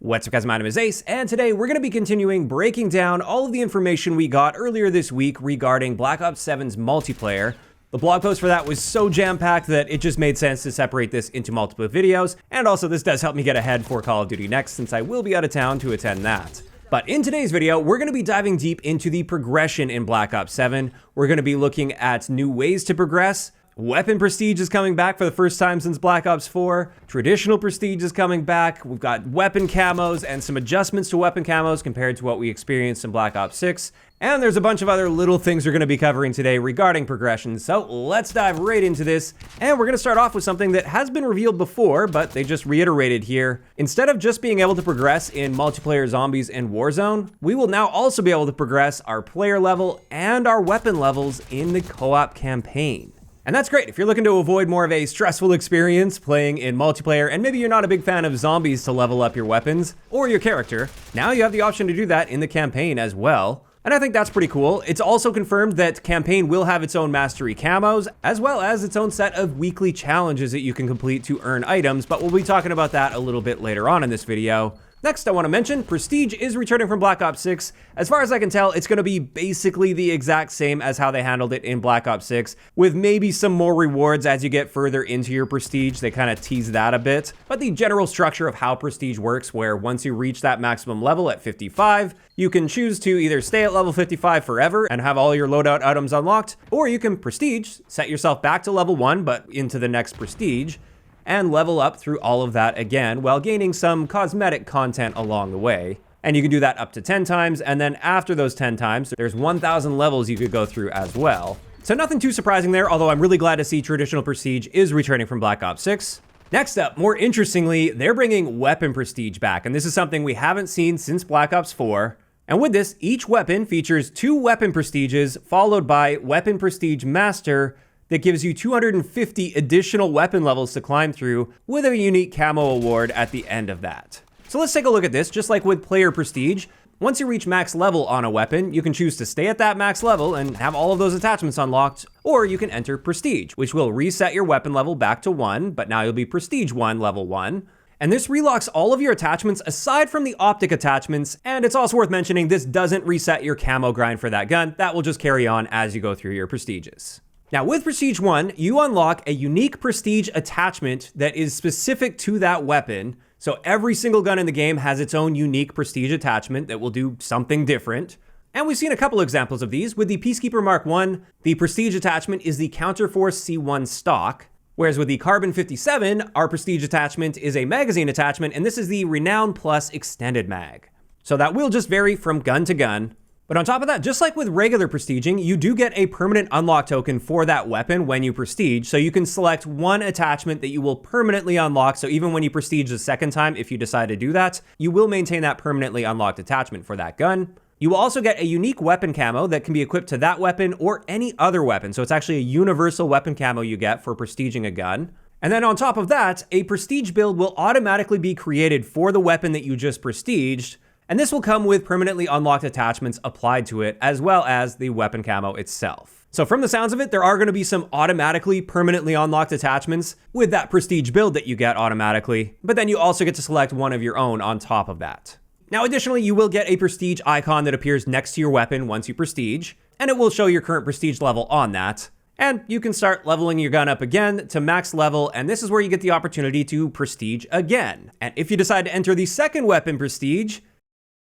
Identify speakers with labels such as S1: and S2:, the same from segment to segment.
S1: What's up guys, my name is Ace, and today we're going to be continuing breaking down all of the information we got earlier this week regarding Black Ops 7's multiplayer. The blog post for that was so jam-packed that it just made sense to separate this into multiple videos, and also this does help me get ahead for Call of Duty Next since I will be out of town to attend that. But in today's video, we're going to be diving deep into the progression in Black Ops 7. We're going to be looking at new ways to progress. Weapon Prestige is coming back for the first time since Black Ops 4. Traditional Prestige is coming back. We've got weapon camos and some adjustments to weapon camos compared to what we experienced in Black Ops 6. And there's a bunch of other little things we're going to be covering today regarding progression. So let's dive right into this. And we're going to start off with something that has been revealed before, but they just reiterated here. Instead of just being able to progress in multiplayer zombies and Warzone, we will now also be able to progress our player level and our weapon levels in the co-op campaign. And that's great if you're looking to avoid more of a stressful experience playing in multiplayer, and maybe you're not a big fan of zombies to level up your weapons or your character. Now you have the option to do that in the campaign as well. And I think that's pretty cool. It's also confirmed that campaign will have its own mastery camos, as well as its own set of weekly challenges that you can complete to earn items, but we'll be talking about that a little bit later on in this video. Next, I want to mention, Prestige is returning from Black Ops 6. As far as I can tell, it's going to be basically the exact same as how they handled it in Black Ops 6, with maybe some more rewards as you get further into your Prestige. They kind of tease that a bit. But the general structure of how Prestige works, where once you reach that maximum level at 55, you can choose to either stay at level 55 forever and have all your loadout items unlocked, or you can Prestige, set yourself back to level 1, but into the next Prestige, and level up through all of that again while gaining some cosmetic content along the way. And you can do that up to 10 times, and then after those 10 times, there's 1,000 levels you could go through as well. So nothing too surprising there, although I'm really glad to see Traditional Prestige is returning from Black Ops 6. Next up, more interestingly, they're bringing Weapon Prestige back, and this is something we haven't seen since Black Ops 4. And with this, each weapon features 2 Weapon Prestiges, followed by Weapon Prestige Master, that gives you 250 additional weapon levels to climb through with a unique camo award at the end of that. So let's take a look at this. Just like with player prestige, once you reach max level on a weapon, you can choose to stay at that max level and have all of those attachments unlocked, or you can enter prestige, which will reset your weapon level back to 1, but now you'll be prestige 1, level 1. And this relocks all of your attachments aside from the optic attachments, and it's also worth mentioning this doesn't reset your camo grind for that gun. That will just carry on as you go through your prestiges. Now with Prestige 1, you unlock a unique Prestige attachment that is specific to that weapon. So every single gun in the game has its own unique Prestige attachment that will do something different. And we've seen a couple examples of these. With the Peacekeeper Mark I, the Prestige attachment is the Counterforce C1 stock. Whereas with the Carbon 57, our Prestige attachment is a magazine attachment, and this is the Renown Plus Extended Mag. So that will just vary from gun to gun. But on top of that, just like with regular prestiging, you do get a permanent unlock token for that weapon when you prestige, so you can select one attachment that you will permanently unlock. So even when you prestige the second time, if you decide to do that, you will maintain that permanently unlocked attachment for that gun. You will also get a unique weapon camo that can be equipped to that weapon or any other weapon. So it's actually a universal weapon camo you get for prestiging a gun. And then on top of that, a prestige build will automatically be created for the weapon that you just prestiged. And this will come with permanently unlocked attachments applied to it, as well as the weapon camo itself. So from the sounds of it, there are going to be some automatically permanently unlocked attachments with that prestige build that you get automatically, but then you also get to select one of your own on top of that. Now additionally, you will get a prestige icon that appears next to your weapon once you prestige, and it will show your current prestige level on that. And you can start leveling your gun up again to max level, and this is where you get the opportunity to prestige again. And if you decide to enter the second weapon prestige,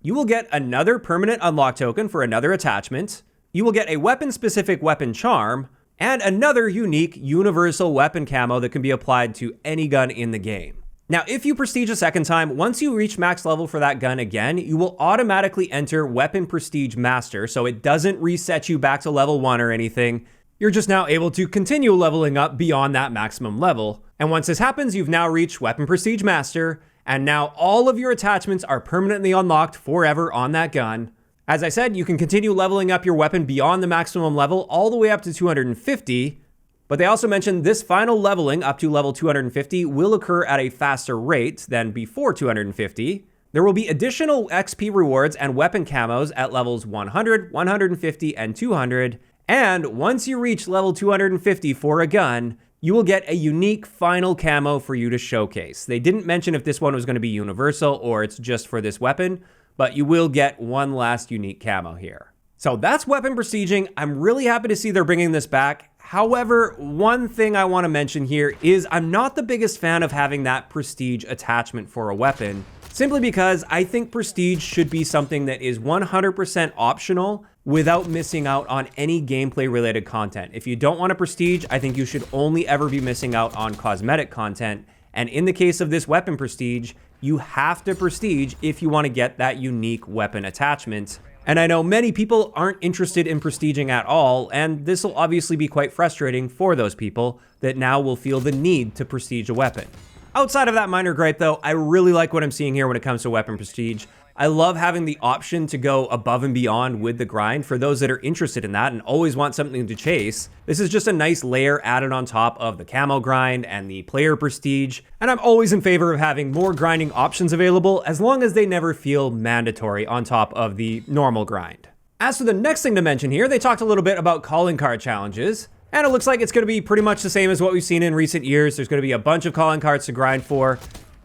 S1: you will get another permanent unlock token for another attachment, you will get a weapon-specific weapon charm, and another unique universal weapon camo that can be applied to any gun in the game. Now, if you prestige a second time, once you reach max level for that gun again, you will automatically enter Weapon Prestige Master, so it doesn't reset you back to level 1 or anything. You're just now able to continue leveling up beyond that maximum level. And once this happens, you've now reached Weapon Prestige Master, and now all of your attachments are permanently unlocked forever on that gun. As I said, you can continue leveling up your weapon beyond the maximum level all the way up to 250, but they also mentioned this final leveling up to level 250 will occur at a faster rate than before 250. There will be additional XP rewards and weapon camos at levels 100, 150, and 200, and once you reach level 250 for a gun, you will get a unique final camo for you to showcase. They didn't mention if this one was going to be universal or it's just for this weapon, but you will get one last unique camo here. So that's weapon prestiging. I'm really happy to see they're bringing this back. However, one thing I want to mention here is I'm not the biggest fan of having that prestige attachment for a weapon, simply because I think prestige should be something that is 100% optional without missing out on any gameplay related content. If you don't want a prestige, I think you should only ever be missing out on cosmetic content. And in the case of this weapon prestige, you have to prestige if you want to get that unique weapon attachment. And I know many people aren't interested in prestiging at all, and this will obviously be quite frustrating for those people that now will feel the need to prestige a weapon. Outside of that minor gripe though, I really like what I'm seeing here when it comes to weapon prestige. I love having the option to go above and beyond with the grind for those that are interested in that and always want something to chase. This is just a nice layer added on top of the camo grind and the player prestige. And I'm always in favor of having more grinding options available as long as they never feel mandatory on top of the normal grind. As for the next thing to mention here, they talked a little bit about calling card challenges. And it looks like it's going to be pretty much the same as what we've seen in recent years. There's going to be a bunch of calling cards to grind for.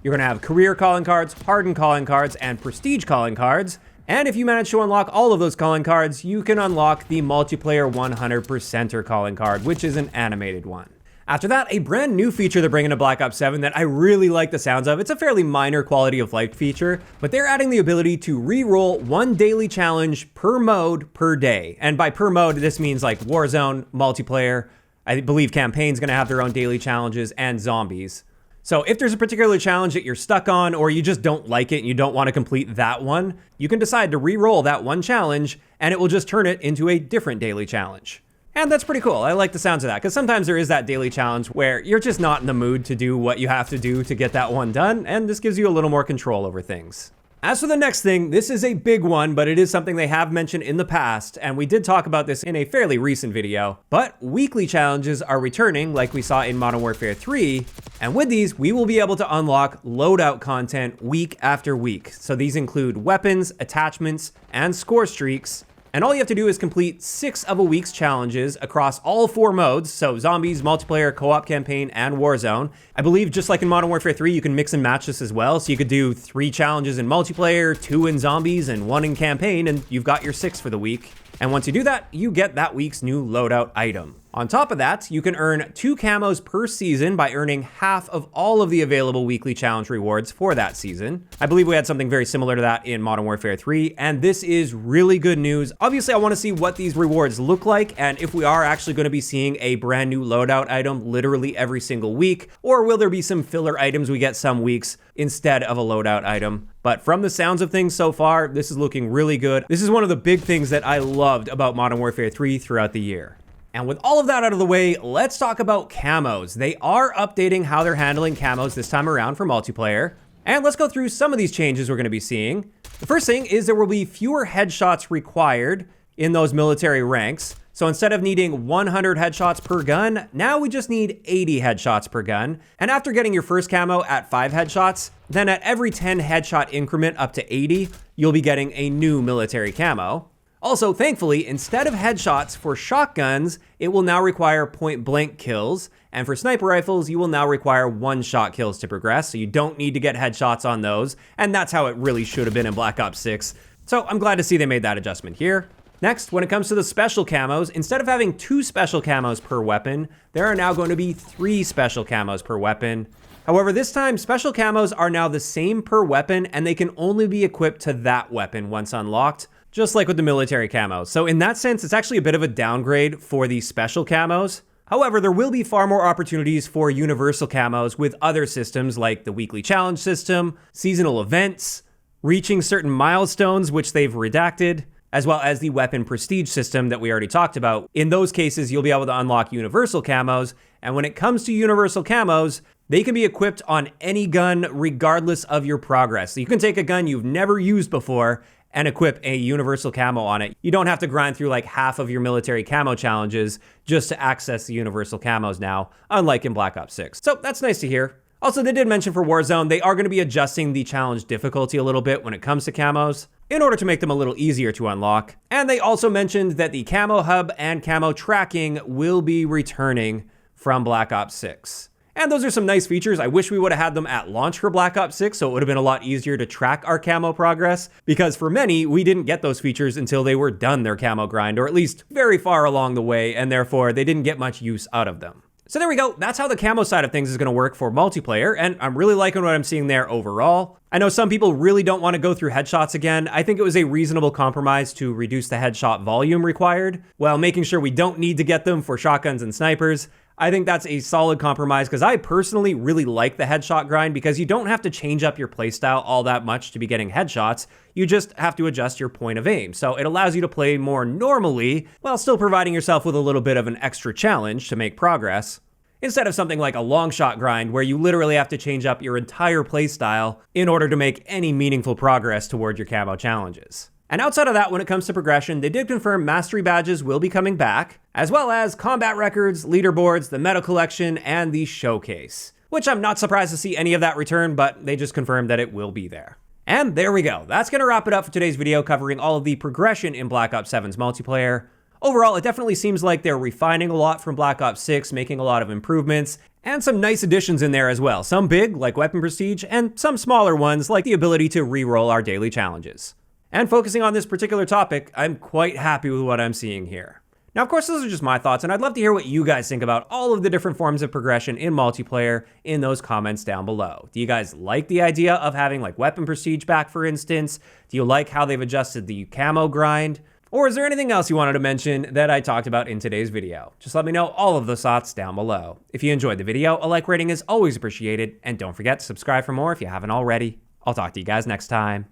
S1: You're going to have career calling cards, hardened calling cards, and prestige calling cards. And if you manage to unlock all of those calling cards, you can unlock the multiplayer 100%er calling card, which is an animated one. After that, a brand new feature they're bringing to Black Ops 7 that I really like the sounds of. It's a fairly minor quality of life feature, but they're adding the ability to re-roll one daily challenge per mode per day. And by per mode, this means like Warzone, multiplayer. I believe campaign's gonna have their own daily challenges, and zombies. So if there's a particular challenge that you're stuck on, or you just don't like it and you don't want to complete that one, you can decide to re-roll that one challenge and it will just turn it into a different daily challenge. And that's pretty cool. I like the sounds of that, because sometimes there is that daily challenge where you're just not in the mood to do what you have to do to get that one done, and this gives you a little more control over things. As for the next thing, this is a big one, but it is something they have mentioned in the past, and we did talk about this in a fairly recent video, but weekly challenges are returning like we saw in Modern Warfare 3, and with these, we will be able to unlock loadout content week after week. So these include weapons, attachments, and score streaks. And all you have to do is complete 6 of a week's challenges across all 4 modes, so zombies, multiplayer, co-op campaign, and Warzone. I believe just like in Modern Warfare 3, you can mix and match this as well, so you could do 3 challenges in multiplayer, 2 in zombies, and 1 in campaign, and you've got your 6 for the week. And once you do that, you get that week's new loadout item. On top of that, you can earn 2 camos per season by earning half of all of the available weekly challenge rewards for that season. I believe we had something very similar to that in Modern Warfare 3, and this is really good news. Obviously, I want to see what these rewards look like, and if we are actually going to be seeing a brand new loadout item literally every single week, or will there be some filler items we get some weeks instead of a loadout item. But from the sounds of things so far, this is looking really good. This is one of the big things that I loved about Modern Warfare 3 throughout the year. And with all of that out of the way, let's talk about camos. They are updating how they're handling camos this time around for multiplayer. And let's go through some of these changes we're going to be seeing. The first thing is there will be fewer headshots required in those military ranks. So instead of needing 100 headshots per gun, now we just need 80 headshots per gun. And after getting your first camo at 5 headshots, then at every 10 headshot increment up to 80, you'll be getting a new military camo. Also, thankfully, instead of headshots for shotguns, it will now require point-blank kills, and for sniper rifles, you will now require one-shot kills to progress, so you don't need to get headshots on those, and that's how it really should have been in Black Ops 6. So I'm glad to see they made that adjustment here. Next, when it comes to the special camos, instead of having 2 special camos per weapon, there are now going to be 3 special camos per weapon. However, this time, special camos are now the same per weapon, and they can only be equipped to that weapon once unlocked, just like with the military camos. So in that sense, it's actually a bit of a downgrade for the special camos. However, there will be far more opportunities for universal camos with other systems like the weekly challenge system, seasonal events, reaching certain milestones, which they've redacted, as well as the weapon prestige system that we already talked about. In those cases, you'll be able to unlock universal camos. And when it comes to universal camos, they can be equipped on any gun regardless of your progress. So you can take a gun you've never used before and equip a universal camo on it. You don't have to grind through like half of your military camo challenges just to access the universal camos now, unlike in Black Ops 6. So that's nice to hear. Also, they did mention for Warzone, they are going to be adjusting the challenge difficulty a little bit when it comes to camos in order to make them a little easier to unlock. And they also mentioned that the camo hub and camo tracking will be returning from Black Ops 6. And those are some nice features. I wish we would have had them at launch for Black Ops 6, so it would have been a lot easier to track our camo progress, because for many, we didn't get those features until they were done their camo grind, or at least very far along the way, and therefore they didn't get much use out of them. So there we go. That's how the camo side of things is going to work for multiplayer, and I'm really liking what I'm seeing there overall. I know some people really don't want to go through headshots again. I think it was a reasonable compromise to reduce the headshot volume required, while making sure we don't need to get them for shotguns and snipers. I think that's a solid compromise, because I personally really like the headshot grind, because you don't have to change up your playstyle all that much to be getting headshots. You just have to adjust your point of aim. So it allows you to play more normally while still providing yourself with a little bit of an extra challenge to make progress, instead of something like a long shot grind where you literally have to change up your entire playstyle in order to make any meaningful progress toward your camo challenges. And outside of that, when it comes to progression, they did confirm mastery badges will be coming back, as well as combat records, leaderboards, the medal collection, and the showcase, which I'm not surprised to see any of that return, but they just confirmed that it will be there. And there we go. That's going to wrap it up for today's video, covering all of the progression in Black Ops 7's multiplayer. Overall, it definitely seems like they're refining a lot from Black Ops 6, making a lot of improvements, and some nice additions in there as well. Some big, like weapon prestige, and some smaller ones, like the ability to re-roll our daily challenges. And focusing on this particular topic, I'm quite happy with what I'm seeing here. Now, of course, those are just my thoughts, and I'd love to hear what you guys think about all of the different forms of progression in multiplayer in those comments down below. Do you guys like the idea of having like weapon prestige back, for instance? Do you like how they've adjusted the camo grind? Or is there anything else you wanted to mention that I talked about in today's video? Just let me know all of those thoughts down below. If you enjoyed the video, a like rating is always appreciated, and don't forget to subscribe for more if you haven't already. I'll talk to you guys next time.